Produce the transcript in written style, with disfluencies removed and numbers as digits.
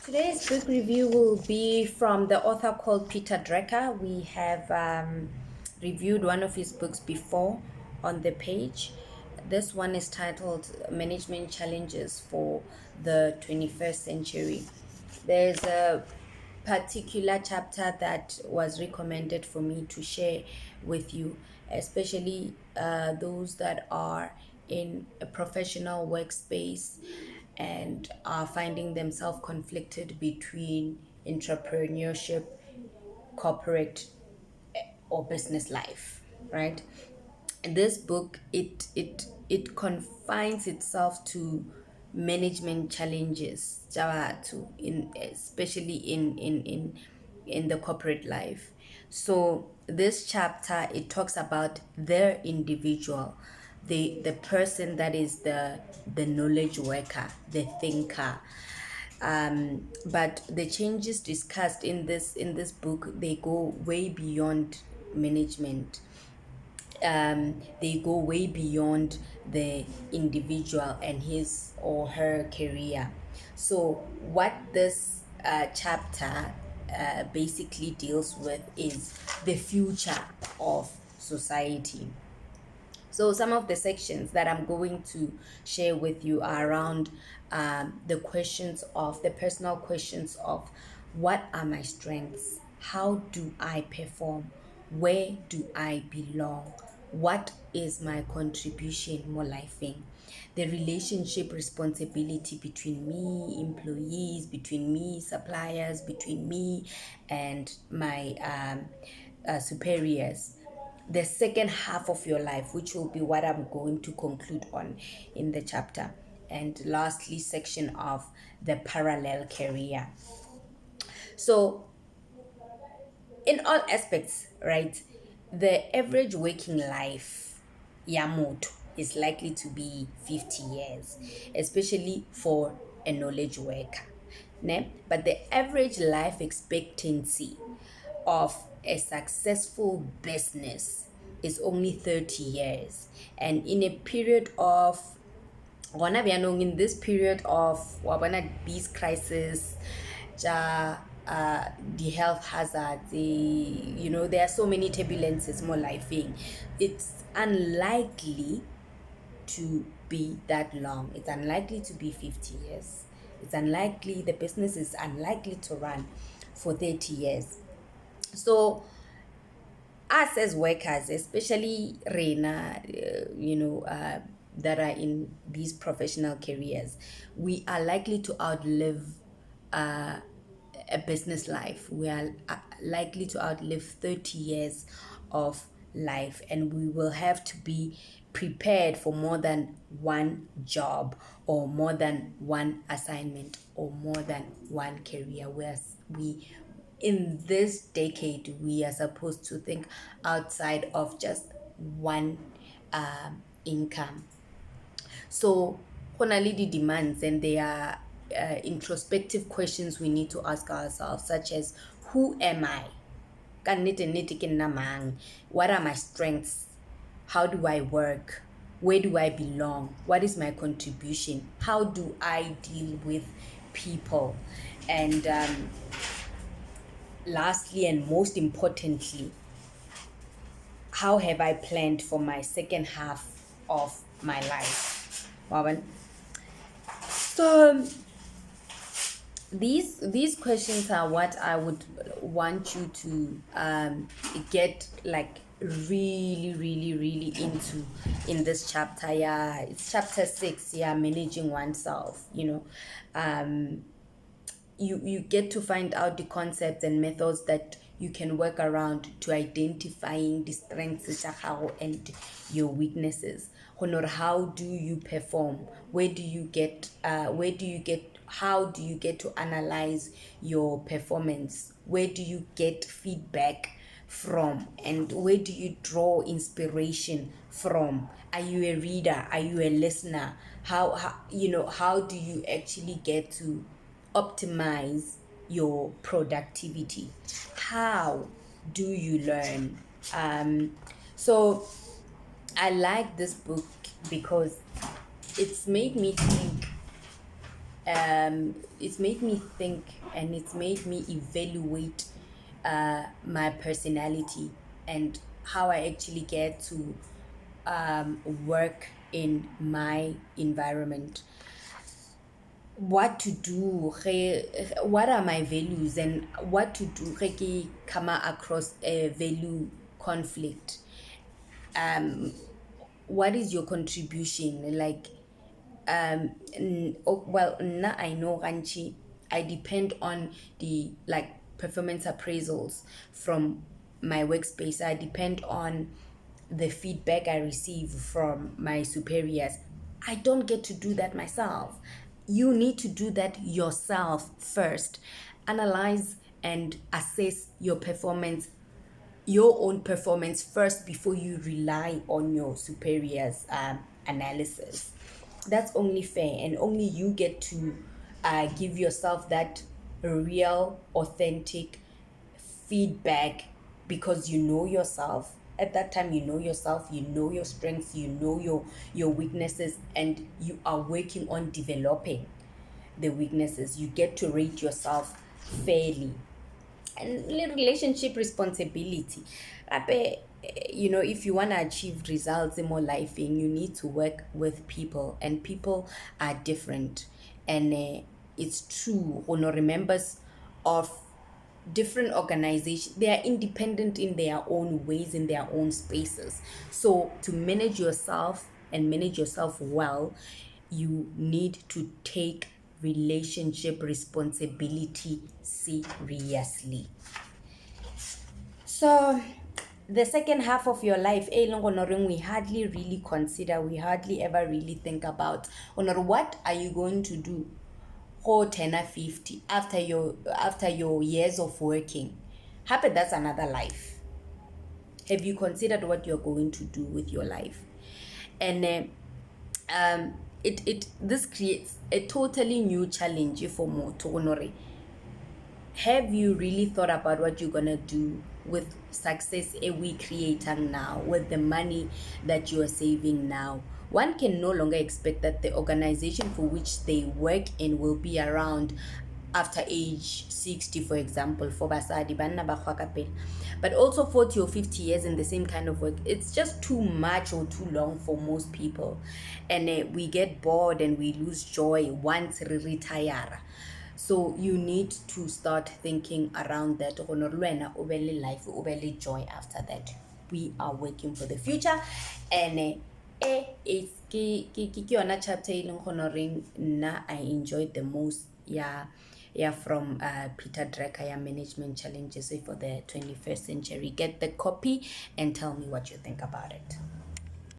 Today's book review will be from the author called Peter Drucker. We have reviewed one of his books before on the page. This one is titled Management Challenges for the 21st Century. There's a particular chapter that was recommended for me to share with you, especially those that are in a professional workspace and are finding themselves conflicted between entrepreneurship, corporate, or business life, right? This book it confines itself to management challenges to in especially in the corporate life. So this chapter it talks about the individual, the person that is the knowledge worker, the thinker. But the changes discussed in this book, they go way beyond management. They go way beyond the individual and his or her career. So what this chapter basically deals with is the future of society. So some of the sections that I'm going to share with you are around the personal questions of what are my strengths? How do I perform? Where do I belong? What is my contribution more lifing? The relationship responsibility between me, employees, between me, suppliers, between me and my superiors. The second half of your life, which will be what I'm going to conclude on in the chapter. And lastly, section of the parallel career. So in all aspects, right, the average working life yamoto is likely to be 50 years, especially for a knowledge worker. Ne? But the average life expectancy of a successful business is only 30 years. And in a period of in this period of peace crisis, the health hazards, there are so many turbulences more lifing. It's unlikely to be that long. It's unlikely to be 50 years. It's unlikely, the business is unlikely to run for 30 years. So us as workers, especially Reina, that are in these professional careers, we are likely to outlive a business life. We are likely to outlive 30 years of life, and we will have to be prepared for more than one job or more than one assignment or more than one career. Whereas we in this decade we are supposed to think outside of just one income. So honality demands, and there are introspective questions we need to ask ourselves, such as who am I? What are my strengths? How do I work? Where do I belong? What is my contribution? How do I deal with people? And lastly and most importantly, how have I planned for my second half of my life? Wawan. So these questions are what I would want you to get like really into in this chapter. Yeah, it's chapter 6. Yeah, managing oneself. You get to find out the concepts and methods that you can work around to identifying the strengths and your weaknesses. Honor, how do you perform? How do you get to analyze your performance? Where do you get feedback from, and where do you draw inspiration from? Are you a reader? Are you a listener? How do you actually get to optimize your productivity? How do you learn? So I like this book because it's made me think it's made me think, and it's made me evaluate my personality and how I actually get to work in my environment, what to do, what are my values, and what to do ge ke come across a value conflict. What is your contribution, like well, now I know Ranchi, I depend on the like performance appraisals from my workspace. I depend on the feedback I receive from my superiors. I don't get to do that myself. You need to do that yourself first. Analyze and assess your own performance first before you rely on your superiors' analysis. That's only fair, and only you get to give yourself that real, authentic feedback, because you know yourself. At that time, you know yourself, you know your strengths, you know your weaknesses, and you are working on developing the weaknesses. You get to rate yourself fairly. And relationship responsibility, if you want to achieve results in more life, you need to work with people, and people are different. And it's true, honor members of different organizations, they are independent in their own ways, in their own spaces. So to manage yourself and manage yourself well, you need to take relationship responsibility seriously. So the second half of your life, we hardly really consider, we hardly ever really think about, what are you going to do whole 10 or 50 after your years of working. Happy, that's another life. Have you considered what you're going to do with your life? And this creates a totally new challenge for more to. Have you really thought about what you're gonna do with success we creating now, with the money that you are saving now? One can no longer expect that the organization for which they work in will be around after age 60, for example, for basadi banna ba kgwa. But also 40 or 50 years in the same kind of work, it's just too much or too long for most people. And we get bored and we lose joy once we retire. So you need to start thinking around that. Life, joy after that. We are working for the future. And it's ke chapter I enjoyed the most. Yeah, from Peter Drucker, Management Challenges for the 21st Century. Get the copy and tell me what you think about it.